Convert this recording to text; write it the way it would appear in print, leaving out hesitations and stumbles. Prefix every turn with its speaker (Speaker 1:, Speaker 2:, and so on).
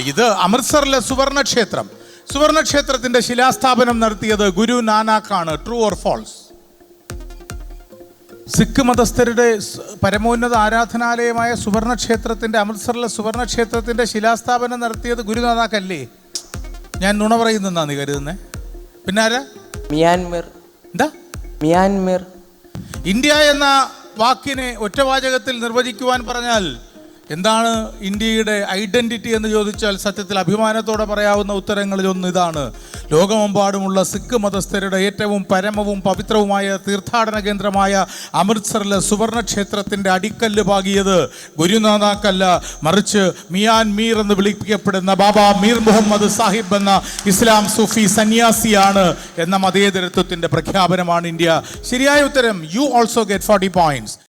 Speaker 1: ഇത് അമൃത്സറിലെ സുവർണക്ഷേത്രം. സുവർണക്ഷേത്രത്തിന്റെ ശിലാസ്ഥാപനം നടത്തിയത് ഗുരു നാനാക്കാണ്. True or false? സിഖ് മതസ്ഥരുടെ പരമോന്നത ആരാധനാലയമായ അമൃത്സറിലെ സുവർണക്ഷേത്രത്തിന്റെ ശിലാസ്ഥാപനം നടത്തിയത് ഗുരുനാനാക്കല്ലേ? ഞാൻ നുണ പറയുന്നെന്നാ നീ കരുതുന്നേ? പിന്നെ ആരാ?
Speaker 2: മ്യാൻമർ.
Speaker 1: എന്താ
Speaker 2: മ്യാൻമർ?
Speaker 1: ഇന്ത്യ എന്ന വാക്കിനെ ഒറ്റവാചകത്തിൽ നിർവചിക്കുവാൻ പറഞ്ഞാൽ എന്താണ് ഇന്ത്യയുടെ ഐഡന്റിറ്റി എന്ന് ചോദിച്ചാൽ സത്യത്തിൽ അഭിമാനത്തോടെ പറയാവുന്ന ഉത്തരങ്ങളിൽ ഒന്ന് ഇതാണ്: ലോകമെമ്പാടുമുള്ള സിഖ് മതസ്ഥരുടെ ഏറ്റവും പരമവും പവിത്രവുമായ തീർത്ഥാടന കേന്ദ്രമായ അമൃത്സറിലെ സുവർണക്ഷേത്രത്തിൻ്റെ അടിക്കല്ല് പാകിയത് ഗുരുനാനാക്കല്ല, മറിച്ച് മിയാൻമീർ എന്ന് വിളിക്കപ്പെടുന്ന ബാബ മീർ മുഹമ്മദ് സാഹിബ് എന്ന ഇസ്ലാം സൂഫി സന്യാസിയാണ് എന്ന മതേതരത്വത്തിൻ്റെ പ്രഖ്യാപനമാണ് ഇന്ത്യ. ശരിയായ ഉത്തരം. You also get 40 points.